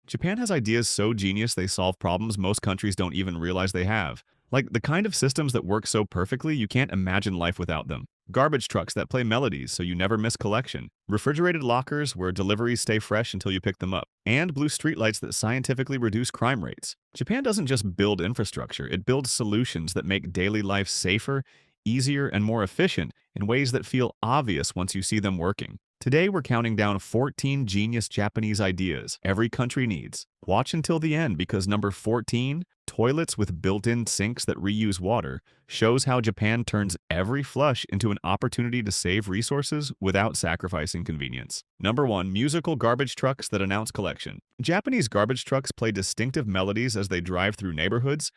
Japan has ideas so genius they solve problems most countries don't even realize they have. Like the kind of systems that work so perfectly you can't imagine life without them. Garbage trucks that play melodies so you never miss collection. Refrigerated lockers where deliveries stay fresh until you pick them up. And blue streetlights that scientifically reduce crime rates. Japan doesn't just build infrastructure, it builds solutions that make daily life safer, easier, and more efficient in ways that feel obvious once you see them working. Today, we're counting down 14 genius Japanese ideas every country needs. Watch until the end because number 14, toilets with built-in sinks that reuse water, shows how Japan turns every flush into an opportunity to save resources without sacrificing convenience. Number 1, musical garbage trucks that announce collection. Japanese garbage trucks play distinctive melodies as they drive through neighborhoods,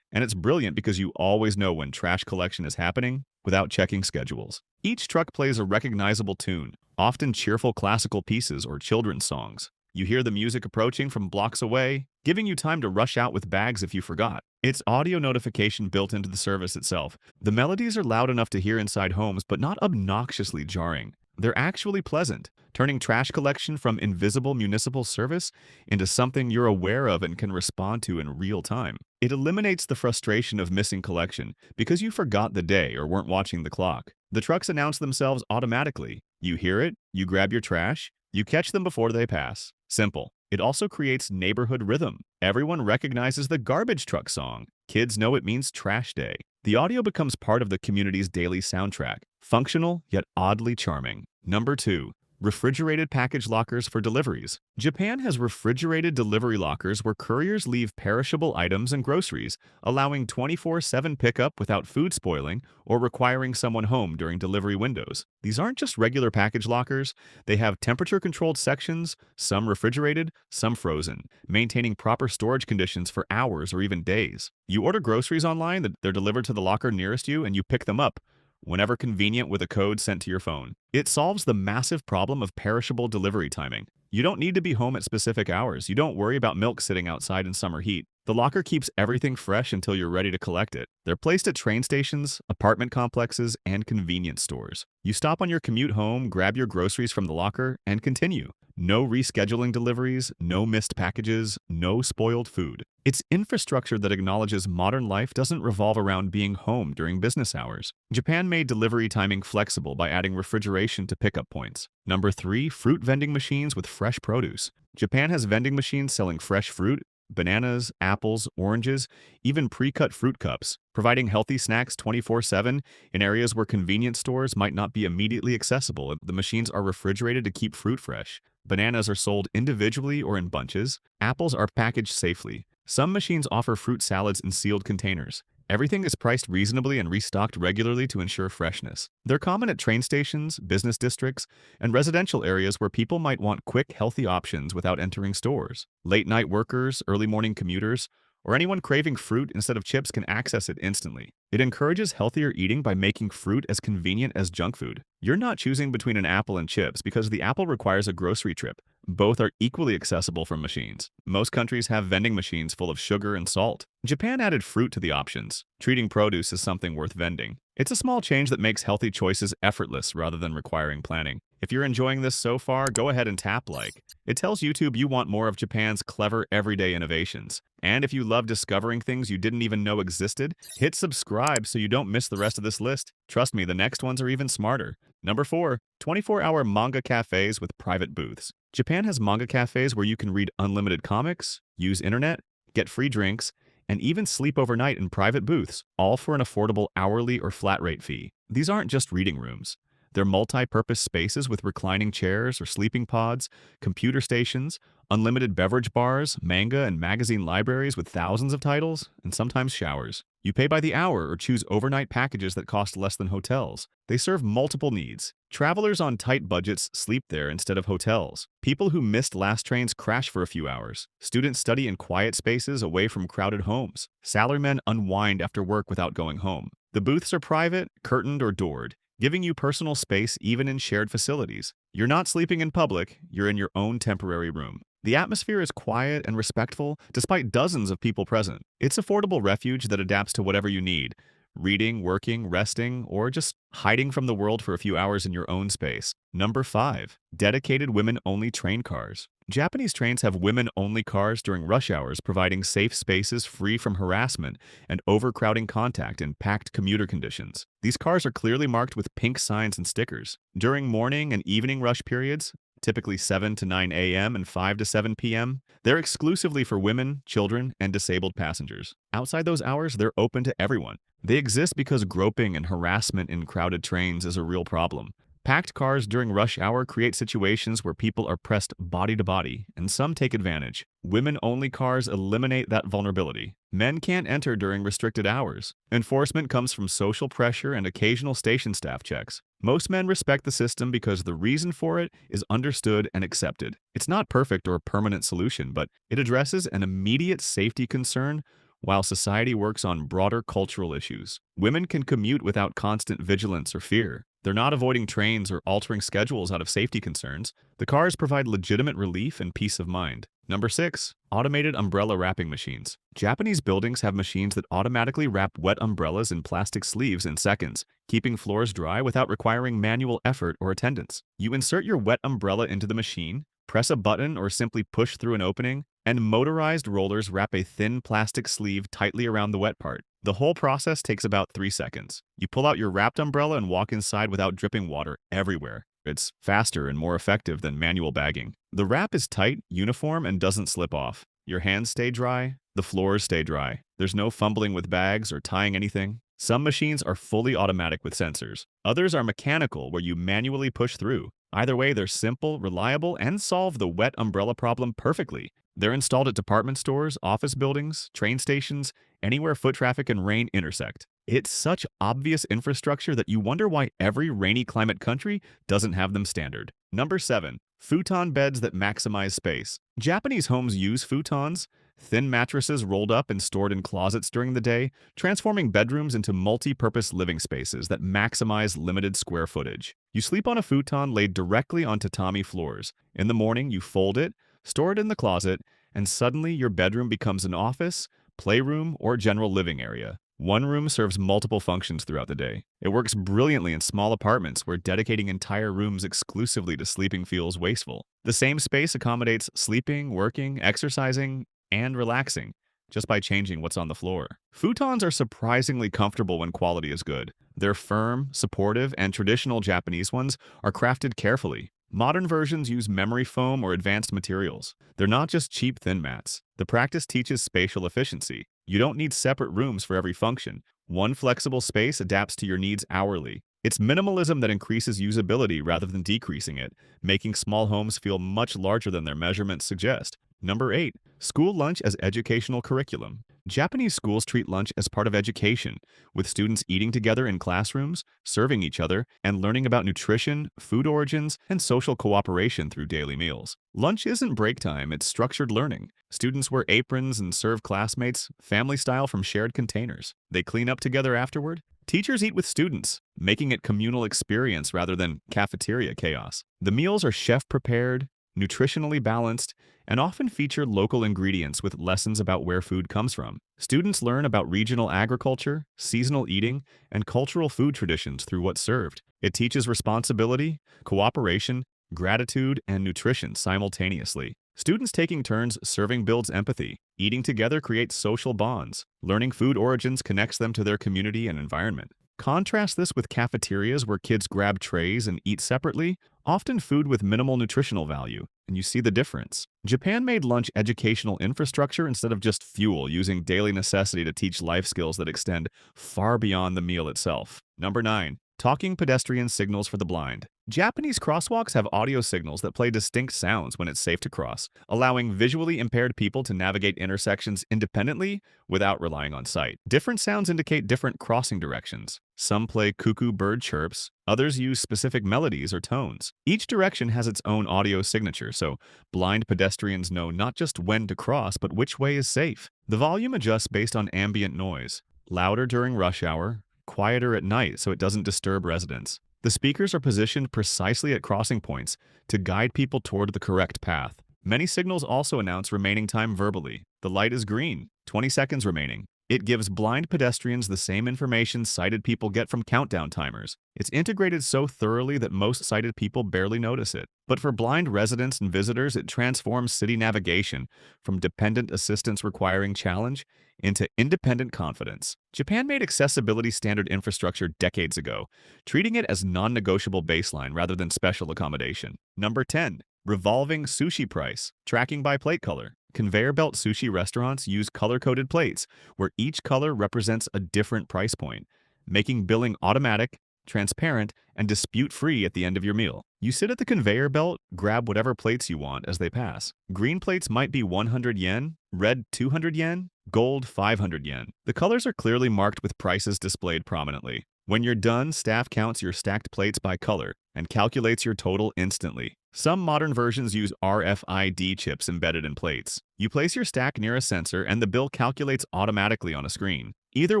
and it's brilliant because you always know when trash collection is happening without checking schedules. Each truck plays a recognizable tune, often cheerful classical pieces or children's songs. You hear the music approaching from blocks away, giving you time to rush out with bags if you forgot. It's audio notification built into the service itself. The melodies are loud enough to hear inside homes, but not obnoxiously jarring. They're actually pleasant, turning trash collection from invisible municipal service into something you're aware of and can respond to in real time. It eliminates the frustration of missing collection because you forgot the day or weren't watching the clock. The trucks announce themselves automatically. You hear it, you grab your trash, you catch them before they pass. Simple. It also creates neighborhood rhythm. Everyone recognizes the garbage truck song. Kids know it means trash day. The audio becomes part of the community's daily soundtrack, functional yet oddly charming. Number 2. Refrigerated package lockers for deliveries. Japan has refrigerated delivery lockers where couriers leave perishable items and groceries, allowing 24/7 pickup without food spoiling or requiring someone home during delivery windows. These aren't just regular package lockers, they have temperature-controlled sections, some refrigerated, some frozen, maintaining proper storage conditions for hours or even days. You order groceries online, they're delivered to the locker nearest you, and you pick them up whenever convenient with a code sent to your phone. It solves the massive problem of perishable delivery timing. You don't need to be home at specific hours. You don't worry about milk sitting outside in summer heat. The locker keeps everything fresh until you're ready to collect it. They're placed at train stations, apartment complexes, and convenience stores. You stop on your commute home, grab your groceries from the locker, and continue. No rescheduling deliveries, no missed packages, no spoiled food. It's infrastructure that acknowledges modern life doesn't revolve around being home during business hours. Japan made delivery timing flexible by adding refrigeration to pickup points. Number 3, fruit vending machines with fresh produce. Japan has vending machines selling fresh fruit, bananas, apples, oranges, even pre-cut fruit cups, providing healthy snacks 24/7 in areas where convenience stores might not be immediately accessible. The machines are refrigerated to keep fruit fresh. Bananas are sold individually or in bunches. Apples are packaged safely. Some machines offer fruit salads in sealed containers. Everything is priced reasonably and restocked regularly to ensure freshness. They're common at train stations, business districts, and residential areas where people might want quick, healthy options without entering stores. Late-night workers, early morning commuters, or anyone craving fruit instead of chips can access it instantly. It encourages healthier eating by making fruit as convenient as junk food. You're not choosing between an apple and chips because the apple requires a grocery trip. Both are equally accessible from machines. Most countries have vending machines full of sugar and salt. Japan added fruit to the options, treating produce as something worth vending. It's a small change that makes healthy choices effortless rather than requiring planning. If you're enjoying this so far, go ahead and tap like. It tells YouTube you want more of Japan's clever everyday innovations. And if you love discovering things you didn't even know existed, hit subscribe so you don't miss the rest of this list. Trust me, the next ones are even smarter. Number 4, 24-hour manga cafes with private booths. Japan has manga cafes where you can read unlimited comics, use internet, get free drinks, and even sleep overnight in private booths, all for an affordable hourly or flat rate fee. These aren't just reading rooms. They're multi-purpose spaces with reclining chairs or sleeping pods, computer stations, unlimited beverage bars, manga and magazine libraries with thousands of titles, and sometimes showers. You pay by the hour or choose overnight packages that cost less than hotels. They serve multiple needs. Travelers on tight budgets sleep there instead of hotels. People who missed last trains crash for a few hours. Students study in quiet spaces away from crowded homes. Salarymen unwind after work without going home. The booths are private, curtained, or doored, giving you personal space even in shared facilities. You're not sleeping in public, you're in your own temporary room. The atmosphere is quiet and respectful despite dozens of people present. It's affordable refuge that adapts to whatever you need. reading, working, resting, or just hiding from the world for a few hours in your own space. Number 5. Dedicated women-only train cars. Japanese trains have women-only cars during rush hours, providing safe spaces free from harassment and overcrowding contact in packed commuter conditions. These cars are clearly marked with pink signs and stickers. During morning and evening rush periods, typically 7 to 9 a.m. and 5 to 7 p.m., they're exclusively for women, children, and disabled passengers. Outside those hours, they're open to everyone. They exist because groping and harassment in crowded trains is a real problem. Packed cars during rush hour create situations where people are pressed body to body, and some take advantage. Women-only cars eliminate that vulnerability. Men can't enter during restricted hours. Enforcement comes from social pressure and occasional station staff checks. Most men respect the system because the reason for it is understood and accepted. It's not perfect or a permanent solution, but it addresses an immediate safety concern while society works on broader cultural issues. Women can commute without constant vigilance or fear. They're not avoiding trains or altering schedules out of safety concerns. The cars provide legitimate relief and peace of mind. Number 6. Automated umbrella wrapping machines. Japanese buildings have machines that automatically wrap wet umbrellas in plastic sleeves in seconds, keeping floors dry without requiring manual effort or attendance. You insert your wet umbrella into the machine, press a button or simply push through an opening, and motorized rollers wrap a thin plastic sleeve tightly around the wet part. The whole process takes about 3 seconds. You pull out your wrapped umbrella and walk inside without dripping water everywhere. It's faster and more effective than manual bagging. The wrap is tight, uniform, and doesn't slip off. Your hands stay dry, the floors stay dry. There's no fumbling with bags or tying anything. Some machines are fully automatic with sensors. Others are mechanical, where you manually push through. Either way, they're simple, reliable, and solve the wet umbrella problem perfectly. They're installed at department stores, office buildings, train stations, anywhere foot traffic and rain intersect. It's such obvious infrastructure that you wonder why every rainy climate country doesn't have them standard. Number 7. Futon beds that maximize space. Japanese homes use futons, thin mattresses rolled up and stored in closets during the day, transforming bedrooms into multi-purpose living spaces that maximize limited square footage. You sleep on a futon laid directly on tatami floors. In the morning, you fold it, store it in the closet, and suddenly your bedroom becomes an office, playroom, or general living area. One room serves multiple functions throughout the day. It works brilliantly in small apartments where dedicating entire rooms exclusively to sleeping feels wasteful. The same space accommodates sleeping, working, exercising, and relaxing, just by changing what's on the floor. Futons are surprisingly comfortable when quality is good. They're firm, supportive, and traditional Japanese ones are crafted carefully. Modern versions use memory foam or advanced materials. They're not just cheap thin mats. The practice teaches spatial efficiency. You don't need separate rooms for every function. One flexible space adapts to your needs hourly. It's minimalism that increases usability rather than decreasing it, making small homes feel much larger than their measurements suggest. Number 8. School lunch as educational curriculum. Japanese schools treat lunch as part of education, with students eating together in classrooms, serving each other, and learning about nutrition, food origins, and social cooperation through daily meals. Lunch isn't break time, it's structured learning. Students wear aprons and serve classmates, family style from shared containers. They clean up together afterward. Teachers eat with students, making it communal experience rather than cafeteria chaos. The meals are chef-prepared, nutritionally balanced, and often feature local ingredients with lessons about where food comes from. Students learn about regional agriculture, seasonal eating, and cultural food traditions through what's served. It teaches responsibility, cooperation, gratitude, and nutrition simultaneously. Students taking turns serving builds empathy. Eating together creates social bonds. Learning food origins connects them to their community and environment. Contrast this with cafeterias where kids grab trays and eat separately, often food with minimal nutritional value, and you see the difference. Japan made lunch educational infrastructure instead of just fuel, using daily necessity to teach life skills that extend far beyond the meal itself. Number 9. Talking pedestrian signals for the blind. Japanese crosswalks have audio signals that play distinct sounds when it's safe to cross, allowing visually impaired people to navigate intersections independently without relying on sight. Different sounds indicate different crossing directions. Some play cuckoo bird chirps, others use specific melodies or tones. Each direction has its own audio signature, so blind pedestrians know not just when to cross, but which way is safe. The volume adjusts based on ambient noise, louder during rush hour, quieter at night so it doesn't disturb residents. The speakers are positioned precisely at crossing points to guide people toward the correct path. Many signals also announce remaining time verbally. The light is green, 20 seconds remaining. It gives blind pedestrians the same information sighted people get from countdown timers. It's integrated so thoroughly that most sighted people barely notice it. But for blind residents and visitors, it transforms city navigation from dependent assistance requiring challenge into independent confidence. Japan made accessibility standard infrastructure decades ago, treating it as non-negotiable baseline rather than special accommodation. Number 10. Revolving sushi price, tracking by plate color. Conveyor belt sushi restaurants use color-coded plates, where each color represents a different price point, making billing automatic, transparent, and dispute-free at the end of your meal. You sit at the conveyor belt, grab whatever plates you want as they pass. Green plates might be 100 yen, red 200 yen, gold 500 yen. The colors are clearly marked with prices displayed prominently. When you're done, staff counts your stacked plates by color and calculates your total instantly. Some modern versions use RFID chips embedded in plates. You place your stack near a sensor and the bill calculates automatically on a screen. Either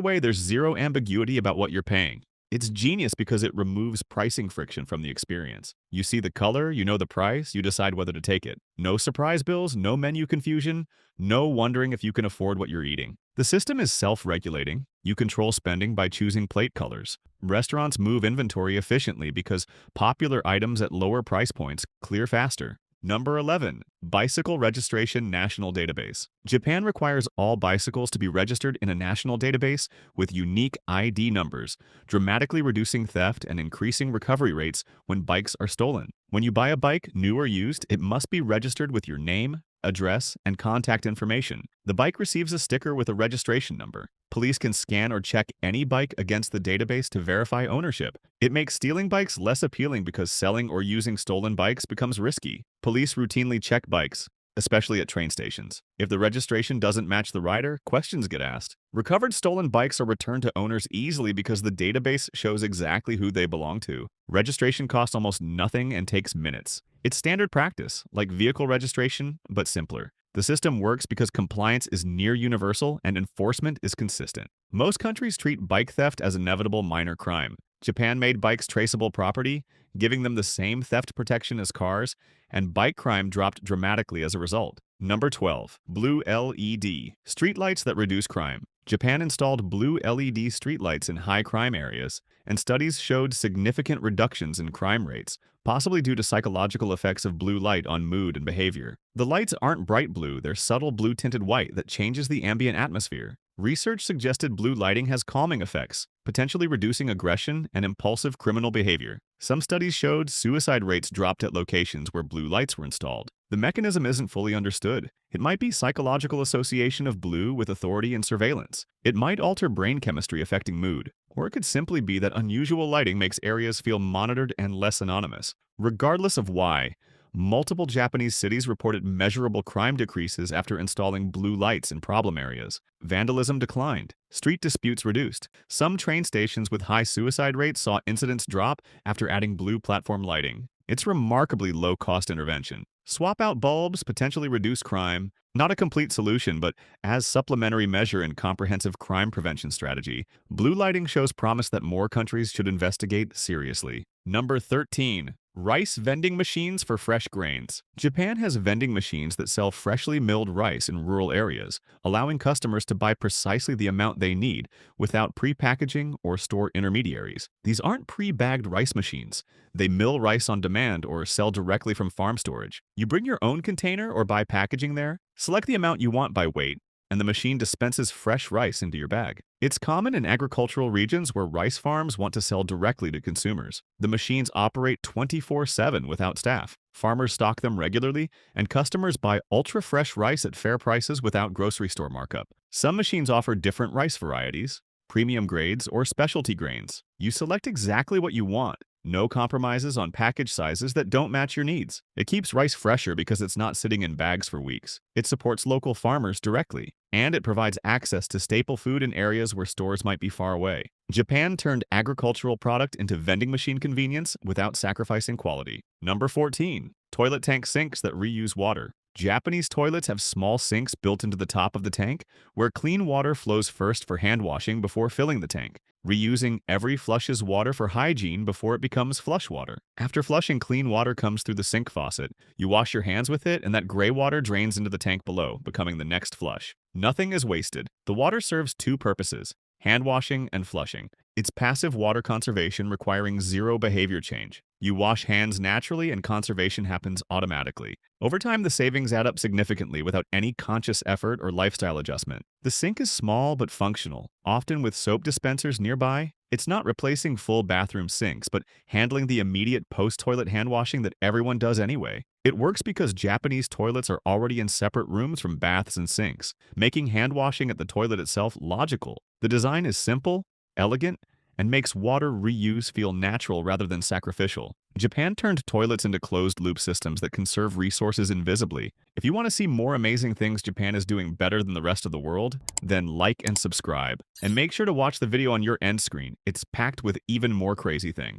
way, there's zero ambiguity about what you're paying. It's genius because it removes pricing friction from the experience. You see the color, you know the price, you decide whether to take it. No surprise bills, no menu confusion, no wondering if you can afford what you're eating. The system is self-regulating. You control spending by choosing plate colors. Restaurants move inventory efficiently because popular items at lower price points clear faster. Number 11. Bicycle Registration National Database. Japan requires all bicycles to be registered in a national database with unique ID numbers, dramatically reducing theft and increasing recovery rates when bikes are stolen. When you buy a bike, new or used, it must be registered with your name, address, and contact information. The bike receives a sticker with a registration number. Police can scan or check any bike against the database to verify ownership. It makes stealing bikes less appealing because selling or using stolen bikes becomes risky. Police routinely check bikes, especially at train stations. If the registration doesn't match the rider, questions get asked. Recovered stolen bikes are returned to owners easily because the database shows exactly who they belong to. Registration costs almost nothing and takes minutes. It's standard practice, like vehicle registration, but simpler. The system works because compliance is near universal and enforcement is consistent. Most countries treat bike theft as inevitable minor crime. Japan made bikes traceable property, giving them the same theft protection as cars, and bike crime dropped dramatically as a result. Number 12. Blue LED. Streetlights that reduce crime. Japan installed blue LED streetlights in high crime areas, and studies showed significant reductions in crime rates, possibly due to psychological effects of blue light on mood and behavior. The lights aren't bright blue, they're subtle blue-tinted white that changes the ambient atmosphere. Research suggested blue lighting has calming effects, potentially reducing aggression and impulsive criminal behavior. Some studies showed suicide rates dropped at locations where blue lights were installed. The mechanism isn't fully understood. It might be psychological association of blue with authority and surveillance. It might alter brain chemistry affecting mood. Or it could simply be that unusual lighting makes areas feel monitored and less anonymous. Regardless of why, multiple Japanese cities reported measurable crime decreases after installing blue lights in problem areas. Vandalism declined. Street disputes reduced. Some train stations with high suicide rates saw incidents drop after adding blue platform lighting. It's remarkably low-cost intervention. Swap out bulbs, potentially reduce crime. Not a complete solution, but as supplementary measure in comprehensive crime prevention strategy, blue lighting shows promise that more countries should investigate seriously. Number 13. Rice vending machines for fresh grains. Japan has vending machines that sell freshly milled rice in rural areas, allowing customers to buy precisely the amount they need without pre-packaging or store intermediaries. These aren't pre-bagged rice machines. They mill rice on demand or sell directly from farm storage. You bring your own container or buy packaging there, select the amount you want by weight, and the machine dispenses fresh rice into your bag. It's common in agricultural regions where rice farms want to sell directly to consumers. The machines operate 24/7 without staff. Farmers stock them regularly, and customers buy ultra-fresh rice at fair prices without grocery store markup. Some machines offer different rice varieties, premium grades, or specialty grains. You select exactly what you want. No compromises on package sizes that don't match your needs. It keeps rice fresher because it's not sitting in bags for weeks. It supports local farmers directly, and it provides access to staple food in areas where stores might be far away. Japan turned agricultural product into vending machine convenience without sacrificing quality. Number 14. Toilet tank sinks that reuse water. Japanese toilets have small sinks built into the top of the tank, where clean water flows first for hand washing before filling the tank. Reusing every flushes water for hygiene before it becomes flush water. After flushing, clean water comes through the sink faucet. You wash your hands with it, and that gray water drains into the tank below, becoming the next flush. Nothing is wasted. The water serves two purposes: hand washing and flushing. It's passive water conservation requiring zero behavior change. You wash hands naturally and conservation happens automatically. Over time, the savings add up significantly without any conscious effort or lifestyle adjustment. The sink is small but functional, often with soap dispensers nearby. It's not replacing full bathroom sinks, but handling the immediate post-toilet hand washing that everyone does anyway. It works because Japanese toilets are already in separate rooms from baths and sinks, making hand washing at the toilet itself logical. The design is simple, elegant, and makes water reuse feel natural rather than sacrificial. Japan turned toilets into closed-loop systems that conserve resources invisibly. If you want to see more amazing things Japan is doing better than the rest of the world, then like and subscribe. And make sure to watch the video on your end screen. It's packed with even more crazy things.